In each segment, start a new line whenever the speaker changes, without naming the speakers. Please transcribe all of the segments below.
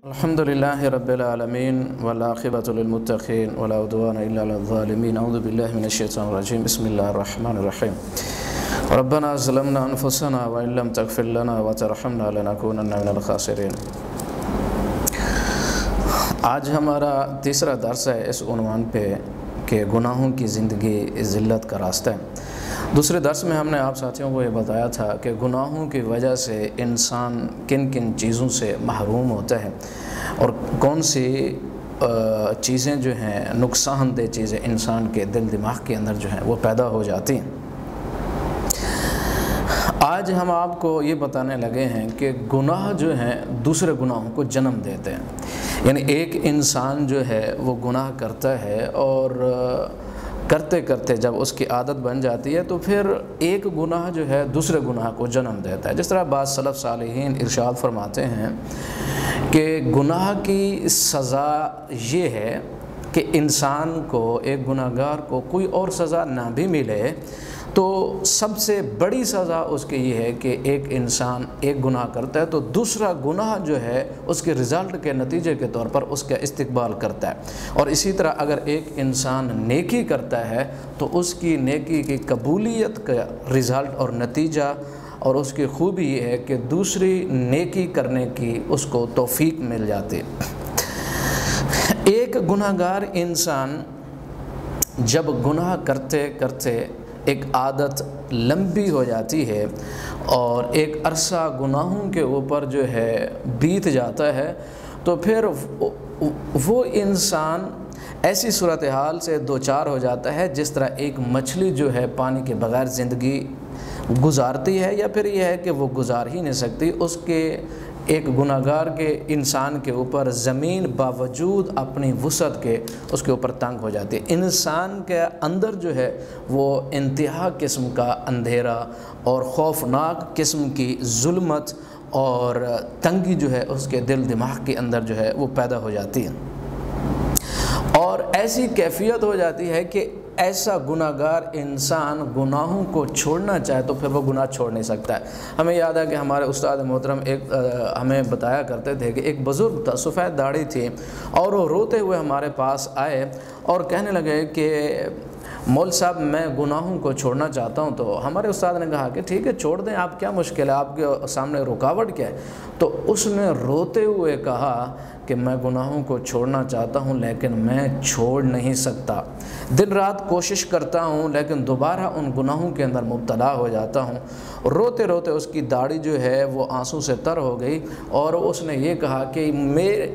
अल्हम्दुलिल्लाहि रब्बिल आलमीन वल आक़िबतु लिल मुत्तक़ीन वला उद्वाना इल्ला अलल ज़ालिमीन अऊज़ु बिल्लाहि मिनश शैतानिर रजीम बिस्मिल्लाहिर रहमानिर रहीम रब्बना ज़लमना अनफुसना व इन लम तग़फ़िर लना व तरहमना लनकूनन्ना मिनल ख़ासिरीन। आज हमारा तीसरा दर्स है इस उन्वान पे कि गुनाहों की ज़िंदगी ज़िल्लत का रास्ता है। दूसरे दर्स में हमने आप साथियों को ये बताया था कि गुनाहों की वजह से इंसान किन किन चीज़ों से महरूम होता है और कौन सी चीज़ें जो हैं नुकसानदेह चीज़ें इंसान के दिल दिमाग के अंदर जो हैं वो पैदा हो जाती हैं। आज हम आपको ये बताने लगे हैं कि गुनाह जो हैं दूसरे गुनाहों को जन्म देते हैं। यानी एक इंसान जो है वो गुनाह करता है और करते करते जब उसकी आदत बन जाती है तो फिर एक गुनाह जो है दूसरे गुनाह को जन्म देता है। जिस तरह बाद सलफ़ सालिहीन इरशाद फरमाते हैं कि गुनाह की सज़ा ये है कि इंसान को, एक गुनाहगार को कोई और सज़ा ना भी मिले तो सबसे बड़ी सज़ा उसकी ये है कि एक इंसान एक गुनाह करता है तो दूसरा गुनाह जो है उसके रिज़ल्ट के नतीजे के तौर पर उसका इस्तकबाल करता है। और इसी तरह अगर एक इंसान नेकी करता है तो उसकी नेकी की कबूलियत का रिज़ल्ट और नतीजा और उसकी खूबी ये है कि दूसरी नेकी करने की उसको तौफीक मिल जाती है। एक गुनाहगार इंसान जब गुनाह करते करते एक आदत लंबी हो जाती है और एक अरसा गुनाहों के ऊपर जो है बीत जाता है तो फिर वो इंसान ऐसी सूरत हाल से दो चार हो जाता है जिस तरह एक मछली जो है पानी के बग़ैर ज़िंदगी गुजारती है या फिर यह है कि वो गुजार ही नहीं सकती। उसके एक गुनाहगार के इंसान के ऊपर ज़मीन बावजूद अपनी वुसअत के उसके ऊपर तंग हो जाती है। इंसान के अंदर जो है वो इंतहा किस्म का अंधेरा और खौफनाक किस्म की जुल्मत और तंगी जो है उसके दिल दिमाग के अंदर जो है वो पैदा हो जाती है और ऐसी कैफियत हो जाती है कि ऐसा गुनाहगार इंसान गुनाहों को छोड़ना चाहे तो फिर वो गुनाह छोड़ नहीं सकता है। हमें याद है कि हमारे उस्ताद मोहतरम एक हमें बताया करते थे कि एक बुज़ुर्ग था, सफ़ेद दाढ़ी थी और वो रोते हुए हमारे पास आए और कहने लगे कि मौल साहब मैं गुनाहों को छोड़ना चाहता हूं। तो हमारे उस्ताद ने कहा कि ठीक है छोड़ दें, आप क्या मुश्किल है, आपके सामने रुकावट क्या है। तो उसने रोते हुए कहा कि मैं गुनाहों को छोड़ना चाहता हूं लेकिन मैं छोड़ नहीं सकता, दिन रात कोशिश करता हूं लेकिन दोबारा उन गुनाहों के अंदर मुब्तला हो जाता हूं। रोते रोते उसकी दाढ़ी जो है वो आंसू से तर हो गई और उसने ये कहा कि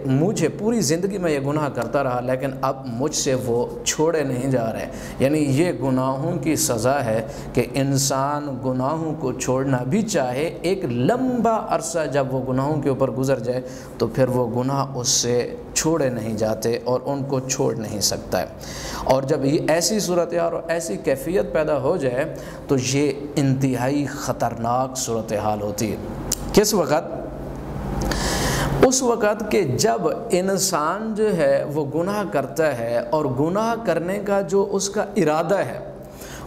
मुझे पूरी ज़िंदगी में ये गुनाह करता रहा लेकिन अब मुझसे वो छोड़े नहीं जा रहे। यानी ये गुनाहों की सज़ा है कि इंसान गुनाहों को छोड़ना भी चाहे, एक लंबा अरसा जब वो गुनाहों के ऊपर गुजर जाए तो फिर वो गुनाह उससे छोड़े नहीं जाते और उनको छोड़ नहीं सकता है। और जब ये ऐसी सूरत और ऐसी कैफियत पैदा हो जाए तो ये इंतहाई ख़तरनाक सूरत हाल होती है। किस वक़्त? उस वक़्त के जब इंसान जो है वो गुनाह करता है और गुनाह करने का जो उसका इरादा है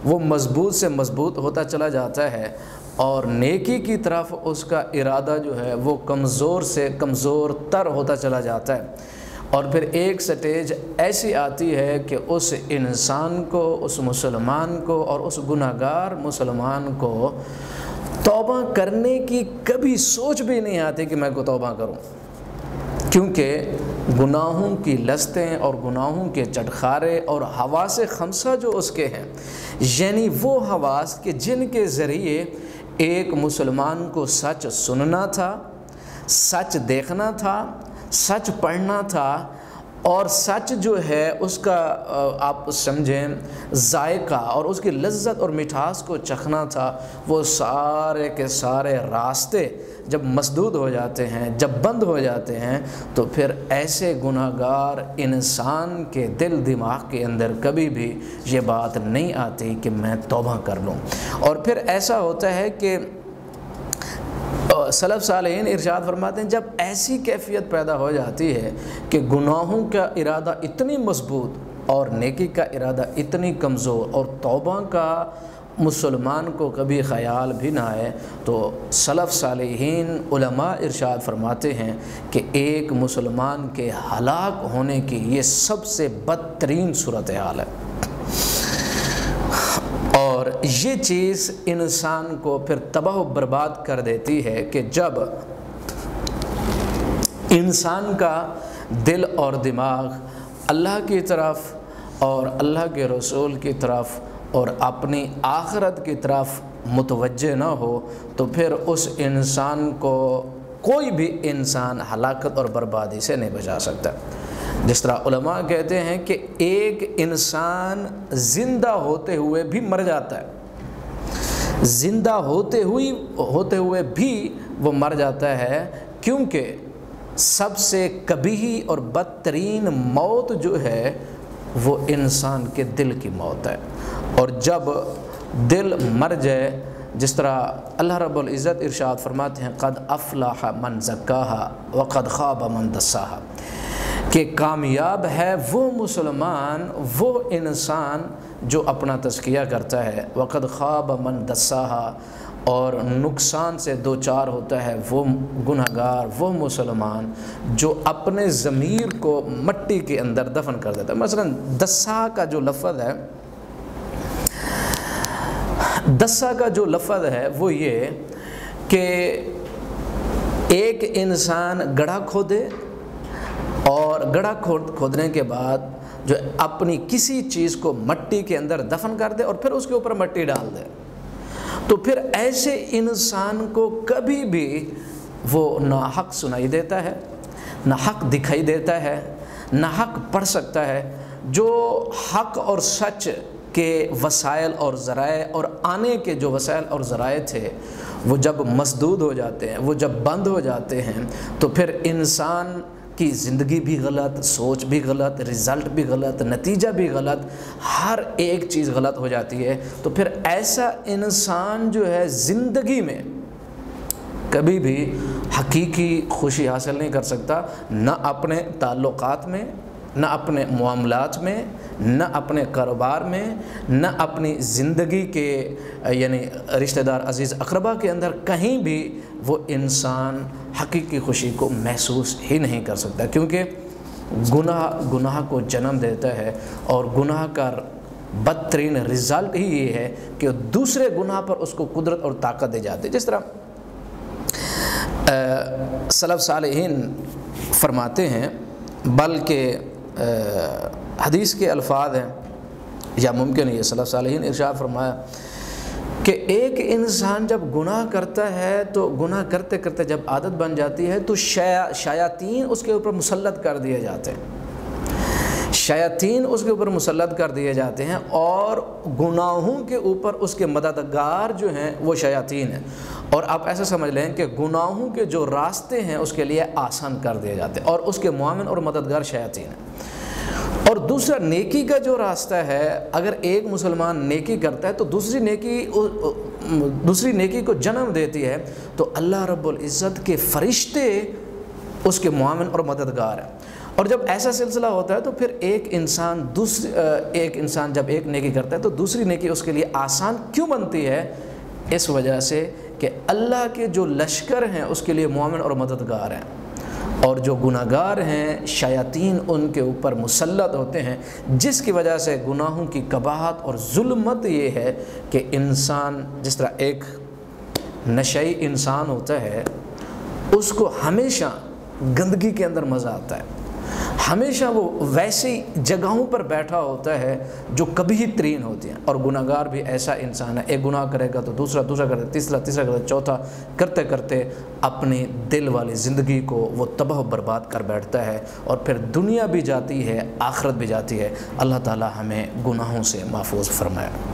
वो मज़बूत से मज़बूत होता चला जाता है और नेकी की तरफ उसका इरादा जो है वो कमज़ोर से कमज़ोर तर होता चला जाता है। और फिर एक स्टेज ऐसी आती है कि उस इंसान को, उस मुसलमान को और उस गुनाहगार मुसलमान को तौबा करने की कभी सोच भी नहीं आती कि मैं को तौबा करूं, क्योंकि गुनाहों की लस्तें और गुनाहों के चटखारे और हवास खमसा जो उसके हैं, यानी वो हवास के जिनके ज़रिए एक मुसलमान को सच सुनना था, सच देखना था, सच पढ़ना था और सच जो है उसका आप समझें जायका और उसकी लज्जत और मिठास को चखना था, वो सारे के सारे रास्ते जब मसदूद हो जाते हैं, जब बंद हो जाते हैं तो फिर ऐसे गुनाहगार इंसान के दिल दिमाग के अंदर कभी भी ये बात नहीं आती कि मैं तौबा कर लूँ। और फिर ऐसा होता है कि सलफ़ सालेहीन इरशाद फरमाते हैं जब ऐसी कैफियत पैदा हो जाती है कि गुनाहों का इरादा इतनी मजबूत और नेकी का इरादा इतनी कमज़ोर और तौबा का مسلمان کو کبھی خیال بھی نہ آئے تو سلف صالحین علماء ارشاد فرماتے ہیں کہ ایک مسلمان کے ہلاک ہونے کی یہ سب سے بدترین صورتحال ہے، اور یہ چیز انسان کو پھر تباہ و برباد کر دیتی ہے کہ جب انسان کا دل اور دماغ اللہ کی طرف اور اللہ کے رسول کی طرف اور اپنی آخرت کی طرف متوجہ نہ ہو تو پھر اس انسان کو کوئی بھی انسان ہلاکت اور بربادی سے نہیں بچا سکتا۔ جس طرح علماء کہتے ہیں کہ ایک انسان زندہ ہوتے ہوئے بھی مر جاتا ہے، زندہ ہوتے ہوئے بھی وہ مر جاتا ہے، کیونکہ سب سے قبیح اور بدترین موت جو ہے وہ انسان کے دل کی موت ہے، اور جب دل مر جائے، جس طرح اللہ رب العزت ارشاد فرماتے ہیں قد افلح من زکاہا وقد خاب من دساہا، کہ کامیاب ہے وہ مسلمان، وہ انسان جو اپنا تزکیہ کرتا ہے، وقد خاب من دساہا، اور نقصان سے دوچار ہوتا ہے وہ گنہگار، وہ مسلمان جو اپنے ضمیر کو مٹی کے اندر دفن کر دیتا ہے۔ مثلا دسا کا جو لفظ ہے، دسا کا جو لفظ ہے وہ یہ کہ ایک انسان گڑھا کھودے، اور گڑھا کھودنے کے بعد جو اپنی کسی چیز کو مٹی کے اندر دفن کر دے اور پھر اس کے اوپر مٹی ڈال دے، تو پھر ایسے انسان کو کبھی بھی وہ نہ حق سنائی دیتا ہے، نہ حق دکھائی دیتا ہے، نہ حق پڑھ سکتا ہے۔ جو حق اور سچ کے وسائل اور ذرائع اور آنے کے جو وسائل اور ذرائع تھے وہ جب مسدود ہو جاتے ہیں، وہ جب بند ہو جاتے ہیں، تو پھر انسان کی زندگی بھی غلط، سوچ بھی غلط، رزلٹ بھی غلط، نتیجہ بھی غلط، ہر ایک چیز غلط ہو جاتی ہے۔ تو پھر ایسا انسان جو ہے زندگی میں کبھی بھی حقیقی خوشی حاصل نہیں کر سکتا، نہ اپنے تعلقات میں، نہ اپنے معاملات میں، نہ اپنے کاروبار میں، نہ اپنی زندگی کے یعنی رشتہ دار عزیز اقربا کے اندر، کہیں بھی وہ انسان حقیقی خوشی کو محسوس ہی نہیں کر سکتا، کیونکہ گناہ کو جنم دیتا ہے، اور گناہ کا بدترین رزلٹ ہی یہ ہے کہ دوسرے گناہ پر اس کو قدرت اور طاقت دی جاتی ہے۔ جس طرح سلف صالحین فرماتے ہیں، بلکہ حدیث کے الفاظ ہیں، یا ممکن ہے یہ سلف صالحین ارشاد فرمایا کہ ایک انسان جب گناہ کرتا ہے تو گناہ کرتے کرتے جب عادت بن جاتی ہے تو شیاطین اس کے اوپر مسلط کر دیے جاتے ہیں، شیاطین اس کے اوپر مسلط کر دیے جاتے ہیں، اور گناہوں کے اوپر اس کے مددگار جو ہیں وہ شیاطین ہیں، اور آپ ایسا سمجھ لیں کہ گناہوں کے جو راستے ہیں اس کے لیے آسان کر دیے جاتے ہیں، اور اس کے معاون اور مددگار شیاطین ہیں۔ اور دوسرا نیکی کا جو راستہ ہے، اگر ایک مسلمان نیکی کرتا ہے تو دوسری نیکی کو جنم دیتی ہے، تو اللہ رب العزت کے فرشتے اس کے معاون اور مددگار ہیں، اور جب ایسا سلسلہ ہوتا ہے تو پھر ایک انسان جب ایک نیکی کرتا ہے تو دوسری نیکی اس کے لیے آسان کیوں بنتی ہے؟ اس وجہ سے کہ اللہ کے جو لشکر ہیں اس کے لیے معاون اور مددگار ہیں، اور جو گناہگار ہیں شیاطین ان کے اوپر مسلط ہوتے ہیں، جس کی وجہ سے گناہوں کی قباحت اور ظلمت یہ ہے کہ انسان، جس طرح ایک نشئی انسان ہوتا ہے، اس کو ہمیشہ گندگی کے اندر مزہ آتا ہے، ہمیشہ وہ ویسی جگہوں پر بیٹھا ہوتا ہے جو کبھی ترین ہوتی ہیں، اور گناہگار بھی ایسا انسان ہے، ایک گناہ کرے گا تو دوسرا کرے، تیسرا کرے، چوتھا کرتے کرتے اپنی دل والی زندگی کو وہ تباہ و برباد کر بیٹھتا ہے، اور پھر دنیا بھی جاتی ہے، آخرت بھی جاتی ہے۔ اللہ تعالی ہمیں گناہوں سے محفوظ فرمائے۔